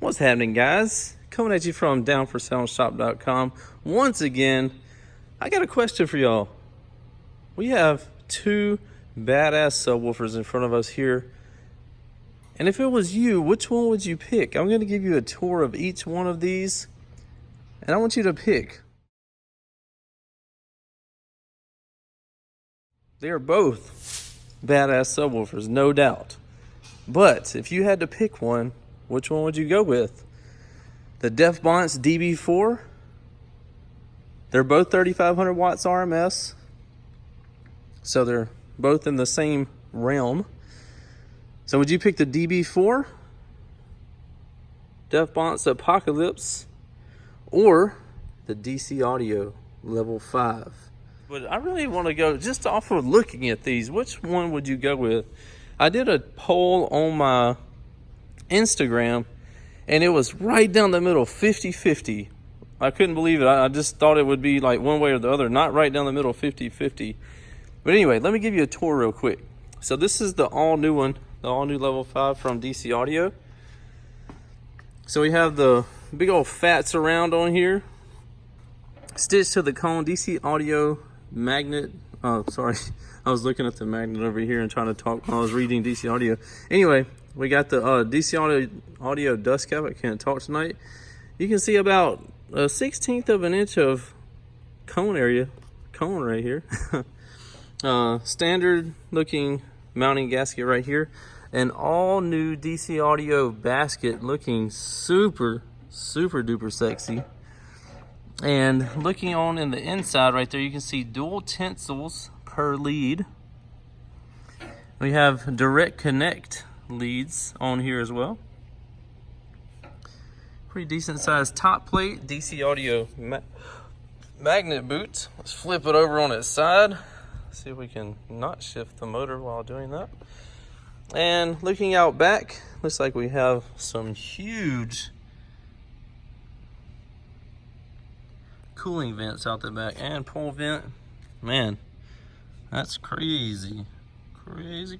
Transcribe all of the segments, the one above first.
What's happening, guys? Coming at you from downforsaleshop.com. Once again, I got a question for y'all. We have two badass subwoofers in front of us here. And if it was you, which one would you pick? I'm going to give you a tour of each one of these, and I want you to pick. They are both badass subwoofers, no doubt. But if you had to pick one, which one would you go with? The Bonce DB4. They're both 3,500 watts RMS. So they're both in the same realm. So would you pick the DB4, Bonce Apocalypse, or the DC Audio Level 5? But I really want to go, just off of looking at these, which one would you go with? I did a poll on my Instagram, and it was right down the middle, 50-50. I couldn't believe it. I just thought it would be like one way or the other, not right down the middle, 50-50. But anyway, let me give you a tour real quick. So this is the all new one, the all new Level 5 from DC Audio. So we have the big old fat surround on here, stitched to the cone, DC Audio magnet. Oh, sorry. I was looking at the magnet over here and trying to talk while I was reading DC Audio. Anyway, we got the DC Audio dust cap. I can't talk tonight. You can see about a 1/16 of an inch of cone right here. Standard looking mounting gasket right here. An all new DC Audio basket looking super duper sexy. And looking on in the inside right there, you can see dual tensils per lead. We have direct connect leads on here as well. Pretty decent sized top plate, DC Audio magnet boot. Let's flip it over on its side. See if we can not shift the motor while doing that. And looking out back, looks like we have some huge cooling vents out the back and pole vent. Man, that's crazy.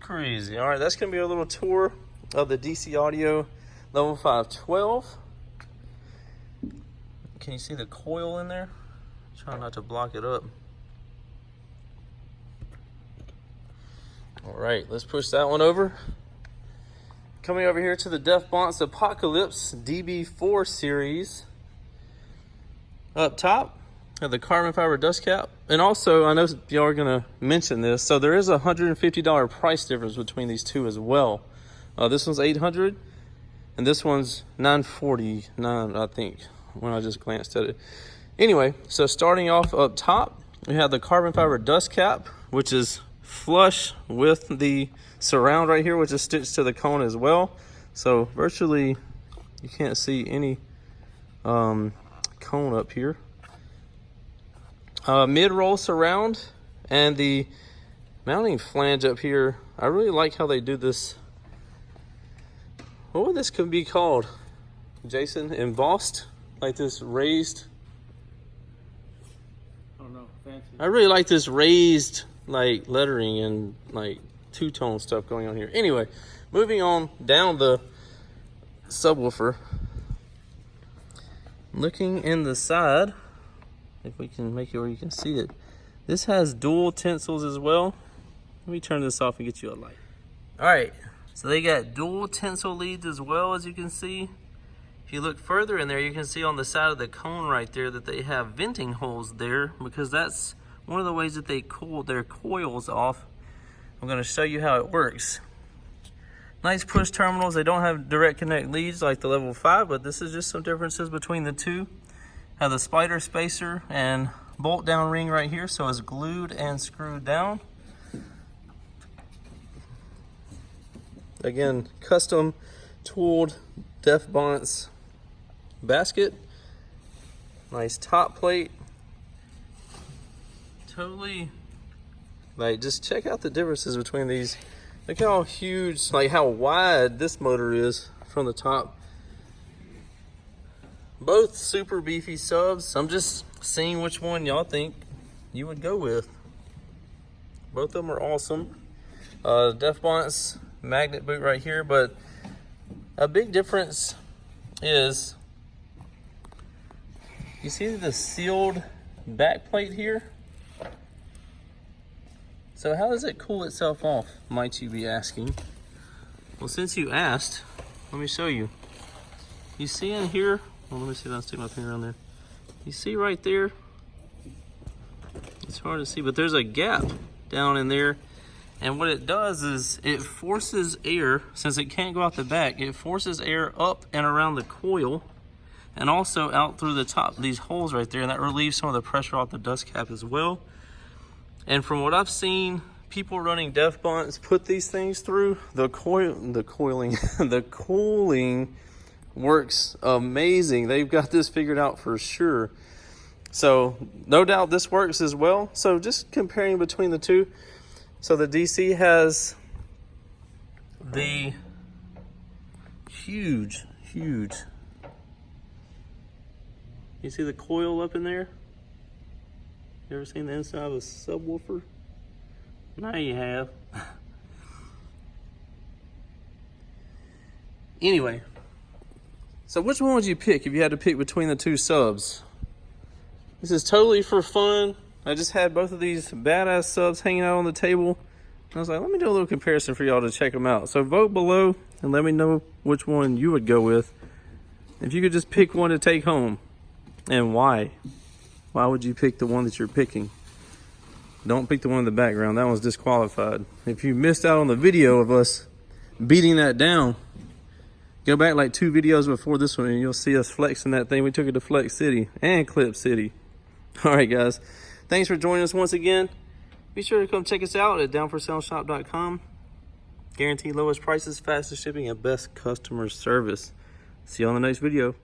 Crazy. All right, that's gonna be a little tour of the DC Audio Level 512. Can you see the coil in there? Try not to block it up. All right, let's push that one over. Coming over here to the Bonce Apocalypse DB4 series. Up top, have the carbon fiber dust cap. And also, I know y'all are gonna mention this, so there is a $150 price difference between these two as well. This one's $800, and this one's $949, I think, when I just glanced at it. Anyway, so starting off up top, we have the carbon fiber dust cap, which is flush with the surround right here, which is stitched to the cone as well. So virtually, you can't see any cone up here. Mid-roll surround, and the mounting flange up here. I really like how they do this. What would this could be called, Jason? Embossed, like this raised. I don't know, fancy. I really like this raised like lettering and like two-tone stuff going on here. Anyway, moving on down the subwoofer. Looking in the side, if we can make it where you can see it, this has dual tensils as well. Let me turn this off and get you a light. All right, so they got dual tensile leads as well, as you can see. If you look further in there, you can see on the side of the cone right there that they have venting holes there, because that's one of the ways that they cool their coils off. I'm going to show you how it works. Nice push terminals. They don't have direct connect leads like the Level 5, but this is just some differences between the two. Have the spider spacer and bolt down ring right here, so it's glued and screwed down. Again, custom tooled Bonce basket. Nice top plate. Totally, like, just check out the differences between these. Look how huge, like how wide this motor is from the top. Both super beefy subs. I'm just seeing which one y'all think you would go with. Both of them are awesome. Bonce magnet boot right here, but a big difference is, you see the sealed back plate here? So how does it cool itself off, might you be asking? Well, since you asked, let me show you. You see in here, well, let me see if I can stick my finger on there. You see right there? It's hard to see, but there's a gap down in there. And what it does is it forces air, since it can't go out the back, it forces air up and around the coil and also out through the top, these holes right there, and that relieves some of the pressure off the dust cap as well. And from what I've seen, people running DEF Bonce put these things through, the cooling works amazing. They've got this figured out for sure. So no doubt this works as well. So just comparing between the two. So the DC has the huge, you see the coil up in there? You ever seen the inside of a subwoofer? Now you have. Anyway, so which one would you pick if you had to pick between the two subs? This is totally for fun. I just had both of these badass subs hanging out on the table. I was like, let me do a little comparison for y'all to check them out. So vote below and let me know which one you would go with. If you could just pick one to take home, and why. Why would you pick the one that you're picking? Don't pick the one in the background. That one's disqualified. If you missed out on the video of us beating that down, go back like 2 videos before this one and you'll see us flexing that thing. We took it to Flex City and Clip City. All right, guys. Thanks for joining us once again. Be sure to come check us out at downforsaleshop.com. Guaranteed lowest prices, fastest shipping, and best customer service. See you on the next video.